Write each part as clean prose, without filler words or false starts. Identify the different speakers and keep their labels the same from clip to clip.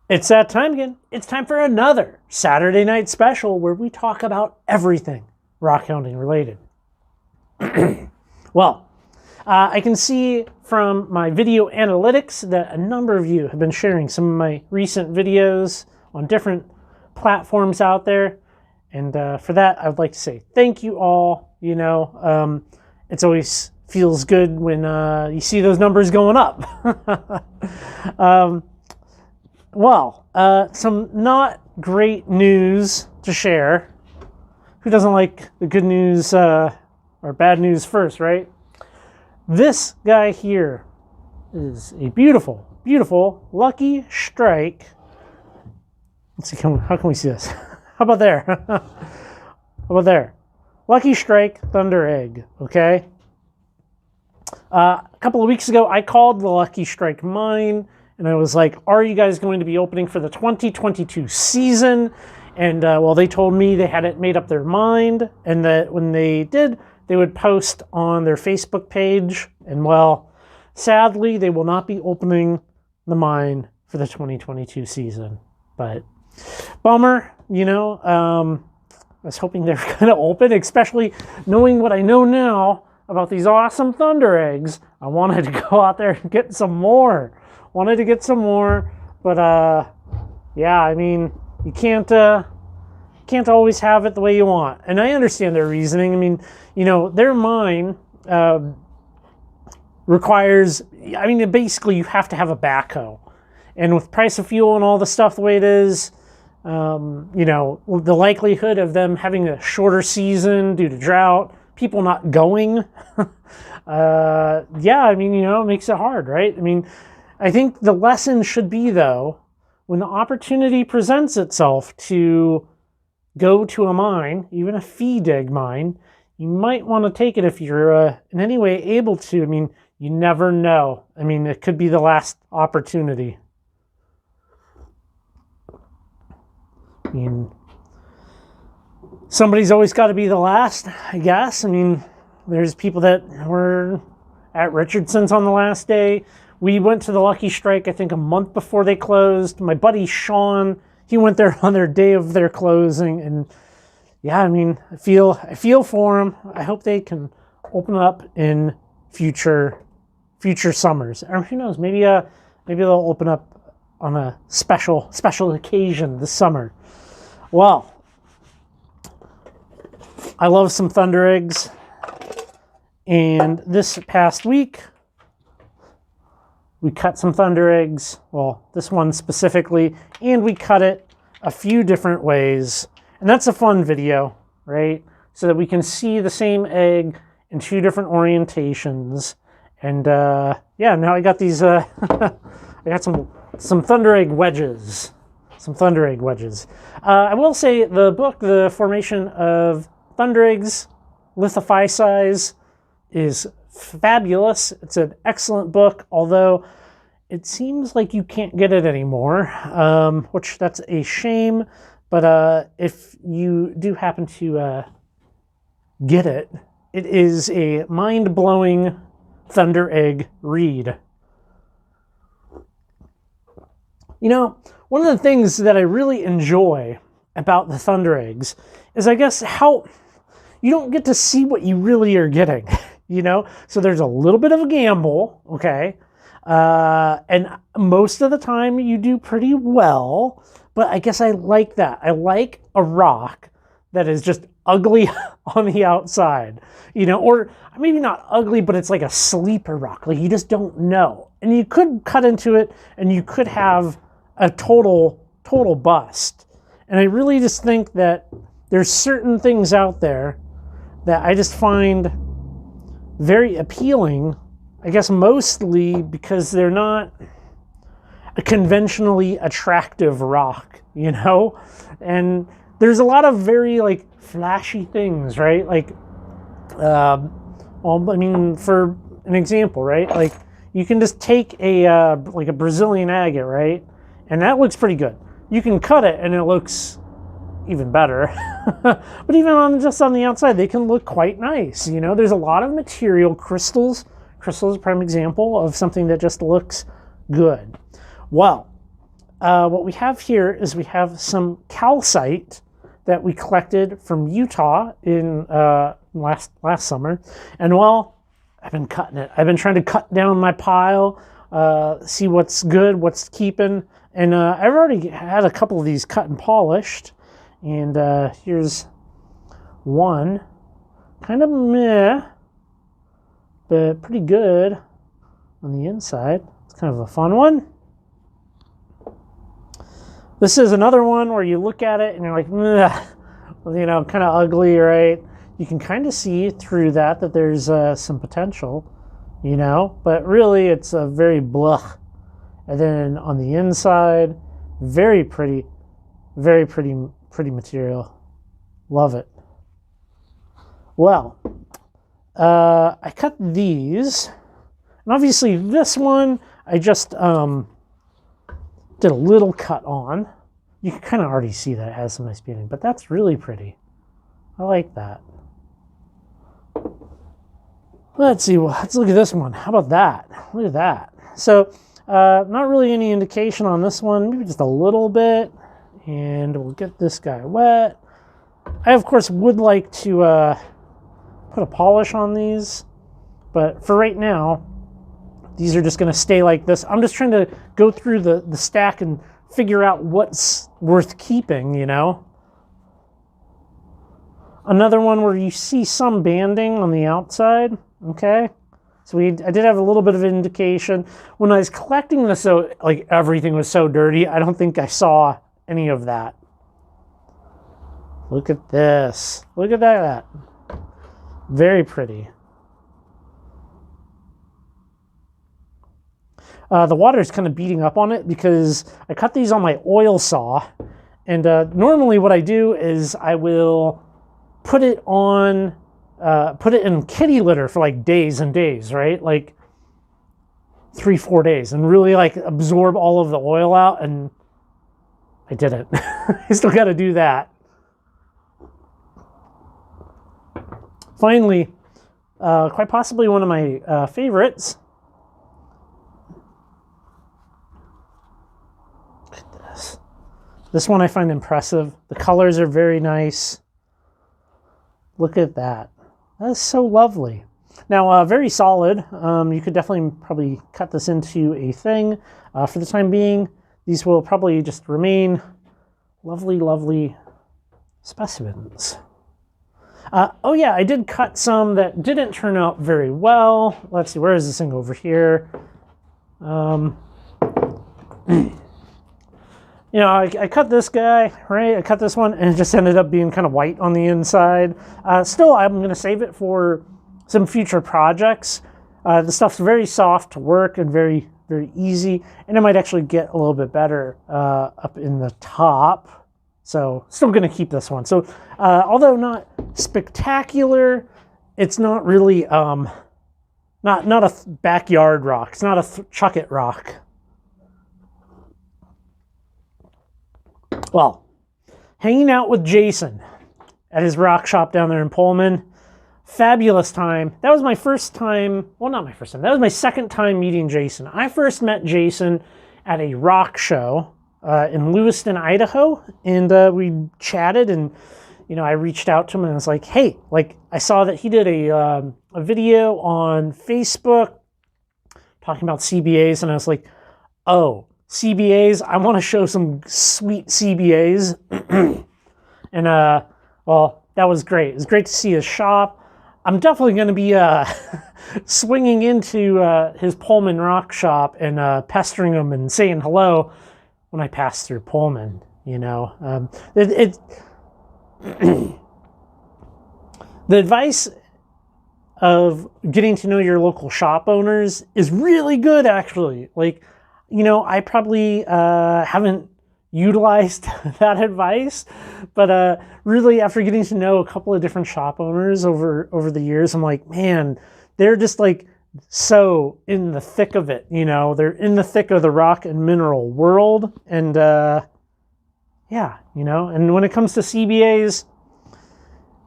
Speaker 1: It's that time again. It's time for another Saturday night special where we talk about everything rockhounding related. Well, I can see from my video analytics that a number of you have been sharing some of my recent videos on different platforms out there. And for that, I would like to say thank you all. You know, it's always feels good when you see those numbers going up. Some not great news to share. Who doesn't like the good news or bad news first, right? This guy here is a beautiful, beautiful Luckystrike. Let's see, how can we see this? How about there? How about there? Luckystrike Thunder Egg, okay? A couple of weeks ago, I called the Luckystrike mine, and I was like, are you guys going to be opening for the 2022 season? And, well, they told me they hadn't made up their mind, and that when they did, they would post on their Facebook page. And, well, sadly, they will not be opening the mine for the 2022 season. But, bummer, you know. I was hoping they were going to open, especially knowing what I know now about these awesome Thunder Eggs. I wanted to go out there and get some more. But yeah, I mean, you can't always have it the way you want. And I understand their reasoning. I mean, you know, their mine requires, I mean, basically you have to have a backhoe. And with price of fuel and all the stuff the way it is, you know, the likelihood of them having a shorter season due to drought, people not going, yeah, I mean, you know, it makes it hard, right? I mean, I think the lesson should be, though, when the opportunity presents itself to go to a mine, even a feed egg mine, you might want to take it if you're in any way able to. I mean, you never know. I mean, it could be the last opportunity. I mean, somebody's always got to be the last, I guess. I mean, there's people that were at Richardson's on the last day. We went to the Luckystrike, I think, a month before they closed. My buddy Sean, he went there on their day of their closing. And yeah, I mean, I feel for them. I hope they can open up in future summers. Or who knows, maybe they'll open up on a special occasion this summer. Well, I love some Thunder Eggs. And this past week, we cut some Thunder Eggs. Well, this one specifically. And we cut it a few different ways. And that's a fun video, right? So that we can see the same egg in two different orientations. And yeah, now I got these, I got some Thunder Egg wedges. I will say the book, The Formation of Thunder Eggs, Lithophysize, is fabulous. It's an excellent book, although it seems like you can't get it anymore, which that's a shame. But if you do happen to get it, it is a mind-blowing Thunder Egg read. You know, one of the things that I really enjoy about the Thunder Eggs is, I guess, how you don't get to see what you really are getting, you know? So there's a little bit of a gamble, okay? And most of the time you do pretty well, but I guess I like that. I like a rock that is just ugly on the outside, you know, or maybe not ugly, but it's like a sleeper rock. Like, you just don't know. And you could cut into it and you could have a total bust. And I really just think that there's certain things out there that I just find very appealing, I guess mostly because they're not a conventionally attractive rock, you know? And there's a lot of very, like, flashy things, right? Like, well, I mean, for an example, right? Like, you can just take a, like a Brazilian agate, right? And that looks pretty good. You can cut it and it looks even better. But even just on the outside, they can look quite nice. You know, there's a lot of material. Crystals is a prime example of something that just looks good. Well, what we have here is we have some calcite that we collected from Utah in last summer. And well, I've been cutting it. I've been trying to cut down my pile, see what's good, what's keeping. And I've already had a couple of these cut and polished. And here's one. Kind of meh, but pretty good on the inside. It's kind of a fun one. This is another one where you look at it and you're like, meh, you know, kind of ugly, right? You can kind of see through that there's some potential, you know, but really it's a very blah. And then on the inside, very pretty material. Love it. Well, I cut these, and obviously this one I just did a little cut on. You can kind of already see that it has some nice painting, but that's really pretty. I like that. Let's see, let's look at this one. How about that? Look at that. So, not really any indication on this one, maybe just a little bit, and we'll get this guy wet. I, of course, would like to put a polish on these, but for right now, these are just going to stay like this. I'm just trying to go through the stack and figure out what's worth keeping, you know. Another one where you see some banding on the outside, okay? So I did have a little bit of indication. When I was collecting this, so like everything was so dirty, I don't think I saw any of that. Look at this. Look at that. Very pretty. The water is kind of beating up on it because I cut these on my oil saw. And normally what I do is I will put it on, put it in kitty litter for like days and days, right? Like 3-4 days, and really like absorb all of the oil out. And I didn't. I still got to do that. Finally, quite possibly one of my favorites. Look at this. This one I find impressive. The colors are very nice. Look at that. That is so lovely. Now, very solid. You could definitely probably cut this into a thing. For the time being, these will probably just remain lovely, lovely specimens. Oh yeah, I did cut some that didn't turn out very well. Let's see, where is this thing over here? You know, I cut this guy, right? I cut this one, and it just ended up being kind of white on the inside. Still, I'm going to save it for some future projects. The stuff's very soft to work and very, very easy, and it might actually get a little bit better up in the top. So still going to keep this one. So although not spectacular, it's not really not a backyard rock. It's not a chuck it rock. Well, hanging out with Jason at his rock shop down there in Pullman. Fabulous time. That was my first time. Well, not my first time. That was my second time meeting Jason. I first met Jason at a rock show in Lewiston, Idaho, and we chatted, and you know, I reached out to him and I was like, hey, like I saw that he did a video on Facebook talking about CBAs, and I was like, oh, CBAs, I want to show some sweet CBAs. And well, that was great. It was great to see his shop. I'm definitely going to be swinging into his Pullman rock shop and pestering him and saying hello when I pass through Pullman, you know. The advice of getting to know your local shop owners is really good, actually. Like, you know, I probably haven't utilized that advice, but really after getting to know a couple of different shop owners over the years, I'm like, man, they're just like so in the thick of it, you know, they're in the thick of the rock and mineral world. And yeah, you know, and when it comes to CBAs,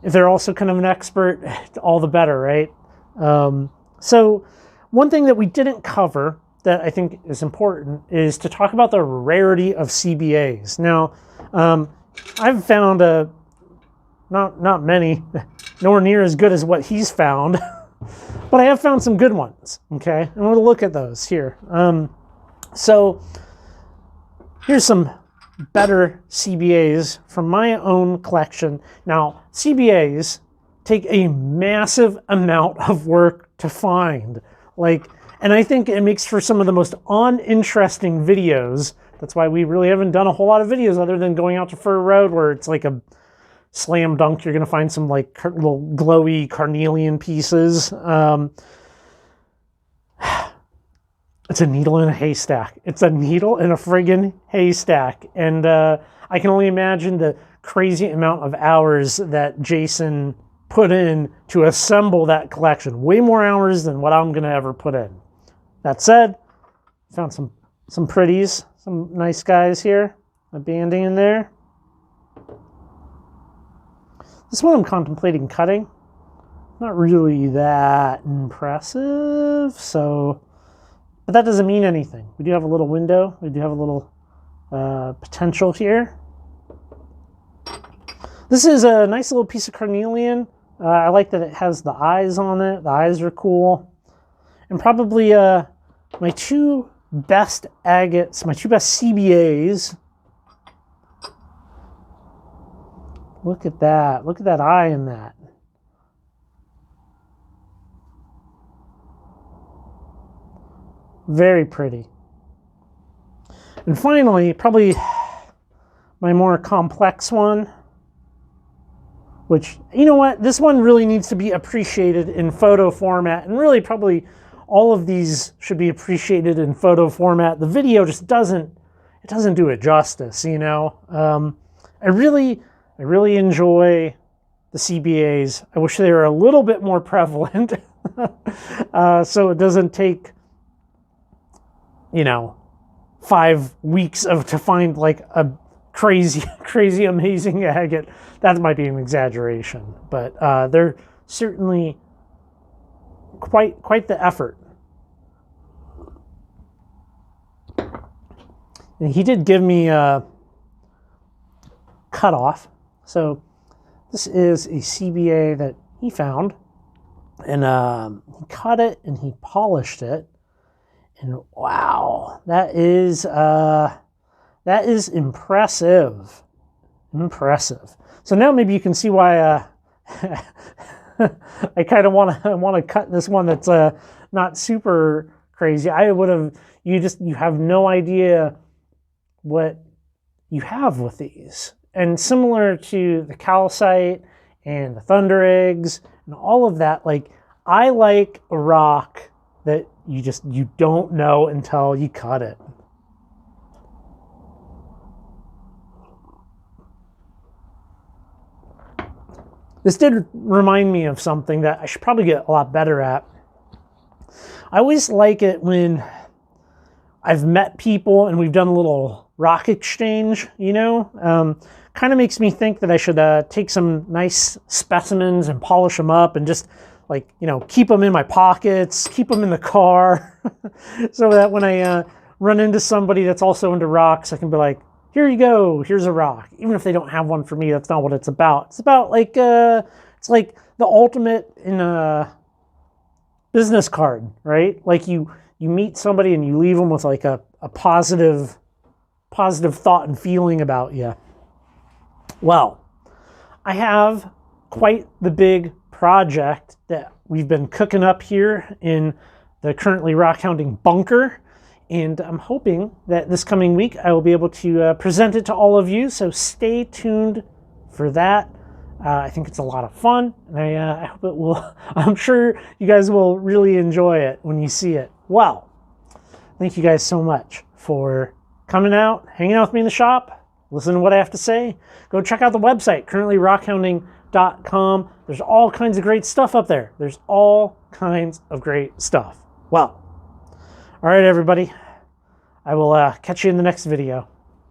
Speaker 1: if they're also kind of an expert, all the better, right? So one thing that we didn't cover that I think is important is to talk about the rarity of CBAs. Now, I've found not many, nowhere near as good as what he's found, but I have found some good ones, okay? And we'll look at those here. So here's some better CBAs from my own collection. Now, CBAs take a massive amount of work to find. And I think it makes for some of the most uninteresting videos. That's why we really haven't done a whole lot of videos other than going out to Fur Road, where it's like a slam dunk. You're going to find some like little glowy carnelian pieces. It's a needle in a haystack. It's a needle in a friggin' haystack. And I can only imagine the crazy amount of hours that Jason put in to assemble that collection. Way more hours than what I'm going to ever put in. That said, found some pretties, some nice guys here. A banding in there. This one I'm contemplating cutting. Not really that impressive, but that doesn't mean anything. We do have a little window. We do have a little potential here. This is a nice little piece of carnelian. I like that it has the eyes on it. The eyes are cool. And probably my two best agates, my two best CBAs. Look at that. Look at that eye in that. Very pretty. And finally, probably my more complex one, which, you know what, this one really needs to be appreciated in photo format, and really probably all of these should be appreciated in photo format. The video just doesn't do it justice, you know. I really enjoy the CBAs. I wish they were a little bit more prevalent, so it doesn't take, you know, 5 weeks to find like a crazy amazing agate. That might be an exaggeration, but they're certainly quite the effort. And he did give me a cutoff. So this is a CBA that he found, and he cut it and he polished it. And wow, that is impressive. Impressive. So now maybe you can see why I kind of want to cut this one that's not super crazy. I would have, you have no idea what you have with these. And similar to the calcite and the thunder eggs and all of that, like, I like a rock that you don't know until you cut it. This did remind me of something that I should probably get a lot better at. I always like it when I've met people and we've done a little rock exchange, you know? Kind of makes me think that I should take some nice specimens and polish them up and just, like, you know, keep them in my pockets, keep them in the car, so that when I run into somebody that's also into rocks, I can be like, here you go, here's a rock. Even if they don't have one for me, that's not what it's about. It's about like, it's like the ultimate in a business card, right? Like you meet somebody and you leave them with like a positive thought and feeling about you. Well, I have quite the big project that we've been cooking up here in the currently rockhounding bunker. And I'm hoping that this coming week I will be able to present it to all of you. So stay tuned for that. I think it's a lot of fun, and I hope it will. I'm sure you guys will really enjoy it when you see it. Well, thank you guys so much for coming out, hanging out with me in the shop, listening to what I have to say. Go check out the website, currentlyrockhounding.com. There's all kinds of great stuff up there. There's all kinds of great stuff. Well, all right, everybody. I will catch you in the next video.